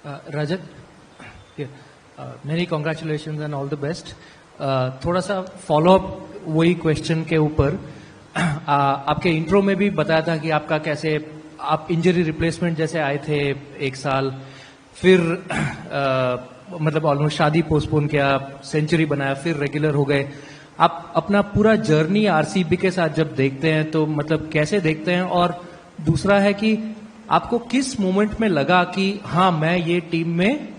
Rajat, yeah, many congratulations and all the best. थोड़ा सा follow up वही question के ऊपर आपके इंट्रो में भी बताया था कि आपका कैसे आप इंजरी रिप्लेसमेंट जैसे आए थे एक साल, फिर मतलब ऑलमोस्ट शादी पोस्टपोन किया, सेंचुरी बनाया, फिर रेगुलर हो गए. आप अपना पूरा जर्नी आरसीबी के साथ जब देखते हैं तो मतलब कैसे देखते हैं, और दूसरा है कि आपको किस मोमेंट में लगा कि हाँ मैं ये टीम में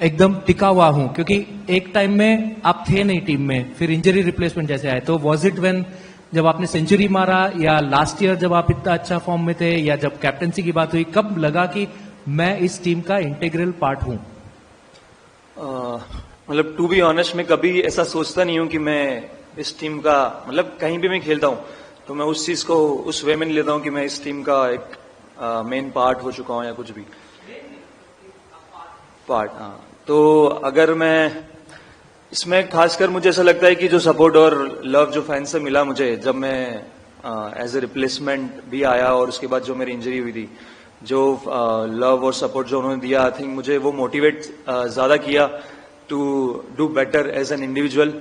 एकदम टिका हुआ हूं, क्योंकि एक टाइम में आप थे नहीं टीम में, फिर इंजरी रिप्लेसमेंट जैसे आए, तो वॉज इट व्हेन जब आपने सेंचुरी मारा, या लास्ट ईयर जब आप इतना अच्छा फॉर्म में थे, या जब कैप्टनसी की बात हुई, कब लगा कि मैं इस टीम का इंटीग्रल पार्ट हूं? मतलब टू बी ऑनेस्ट मैं कभी ऐसा सोचता नहीं हूं कि मैं इस टीम का, मतलब कहीं भी मैं खेलता हूं तो मैं उस चीज को उस वे में नहीं लेता हूं कि मैं इस टीम का एक मेन पार्ट हो चुका हूं या कुछ भी पार्ट. हाँ, तो अगर मैं इसमें खासकर मुझे ऐसा लगता है कि जो सपोर्ट और लव जो फैंस से मिला मुझे जब मैं एज ए रिप्लेसमेंट भी आया, और उसके बाद जो मेरी इंजरी हुई थी, जो लव और सपोर्ट जो उन्होंने दिया, आई थिंक मुझे वो मोटिवेट ज्यादा किया to do better as an individual.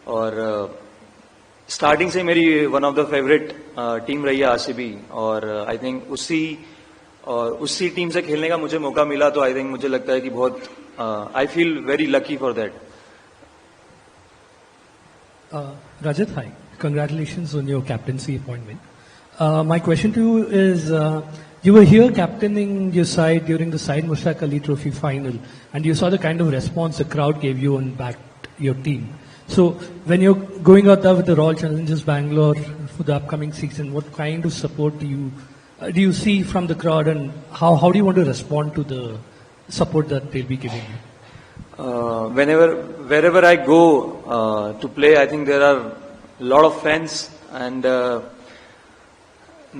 और स्टार्टिंग से मेरी one of the favourite team रही है आरसीबी, और आई थिंक उसी टीम से खेलने का मुझे मौका मिला, तो आई थिंक मुझे लगता है कि बहुत I feel very lucky for that. Rajat, hi. Congratulations on your captaincy appointment. My question to you is, you were here captaining your side during the Syed Mushtaq Ali Trophy final, and you saw the kind of response the crowd gave you and backed your team. So, when you're going out there with the Royal Challengers Bangalore for the upcoming season, what kind of support do you see from the crowd, and how do you want to respond to the support that they'll be giving you? Wherever I go to play, I think there are a lot of fans, and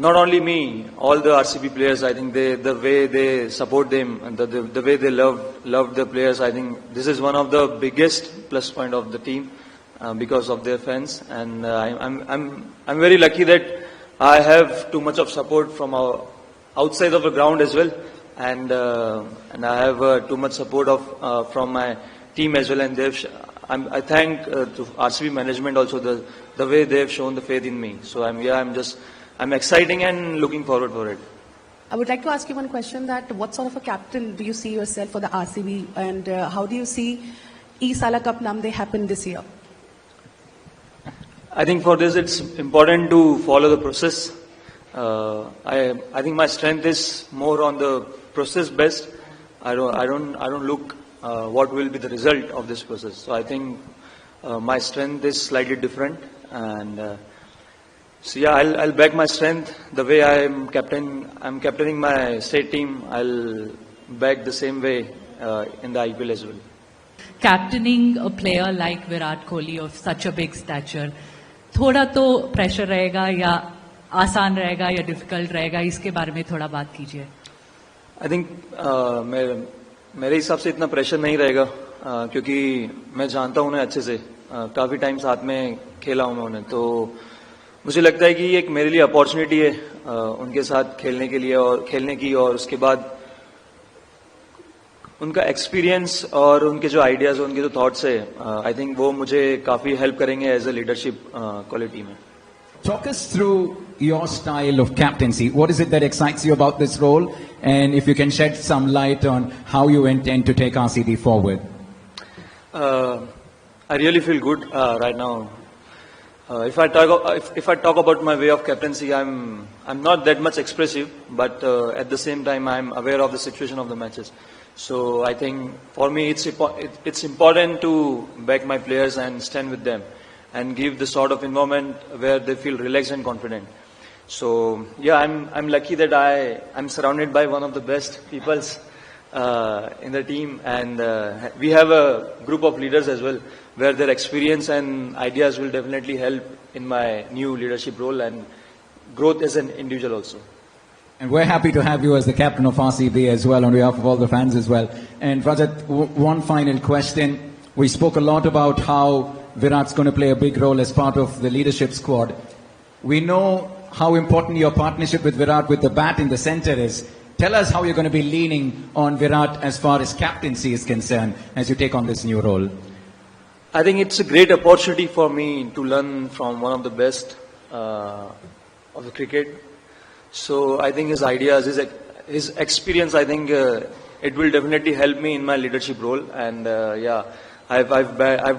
not only me, all the RCB players. I think the way they support them and the way they love the players, I think this is one of the biggest plus point of the team because of their fans. And I'm very lucky that I have too much of support from outside of the ground as well. And I have too much support from my team as well, and I thank to RCB management also the way they have shown the faith in me. So I'm exciting and looking forward for it. I would like to ask you one question: that what sort of a captain do you see yourself for the RCB, and how do you see E-Sala Cup Namde happen this year? I think for this it's important to follow the process. I think my strength is more on the process best. I don't look what will be the result of this process. So I think my strength is slightly different, and so yeah, I'll back my strength the way I'm captaining my state team. I'll back the same way in the IPL as well. Captaining a player like Virat Kohli of such a big stature, थोड़ा तो pressure रहेगा, या आसान रहेगा या difficult रहेगा, इसके बारे में थोड़ा बात कीजिए. आई थिंक मेरे हिसाब से इतना प्रेशर नहीं रहेगा, क्योंकि मैं जानता हूं उन्हें अच्छे से, काफी टाइम साथ में खेला हूं मैं उन्हें, तो मुझे लगता है कि ये एक मेरे लिए अपॉर्चुनिटी है उनके साथ खेलने के लिए और खेलने की, और उसके बाद उनका एक्सपीरियंस और उनके जो आइडियाज उनके जो थॉट्स है, आई थिंक वो मुझे काफी हेल्प करेंगे एज ए लीडरशिप क्वालिटी में. Talk us through your style of captaincy. What is it that excites you about this role? And if you can shed some light on how you intend to take RCB forward. I really feel good right now. If I talk about my way of captaincy, I'm not that much expressive, but at the same time I'm aware of the situation of the matches. So I think for me it's important to back my players and stand with them, and give the sort of environment where they feel relaxed and confident. So yeah, I'm lucky that I'm surrounded by one of the best peoples in the team, and we have a group of leaders as well, where their experience and ideas will definitely help in my new leadership role and growth as an individual also. And we're happy to have you as the captain of RCB as well, on behalf of all the fans as well. And Rajat, one final question. We spoke a lot about how Virat's going to play a big role as part of the leadership squad. We know how important your partnership with Virat with the bat in the center is. Tell us how you're going to be leaning on Virat as far as captaincy is concerned as you take on this new role. I think it's a great opportunity for me to learn from one of the best of the cricket. So I think his ideas, his experience, I think it will definitely help me in my leadership role. And yeah, I've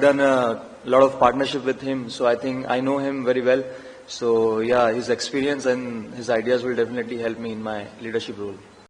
done a lot of partnership with him, so I think I know him very well. So yeah, his experience and his ideas will definitely help me in my leadership role.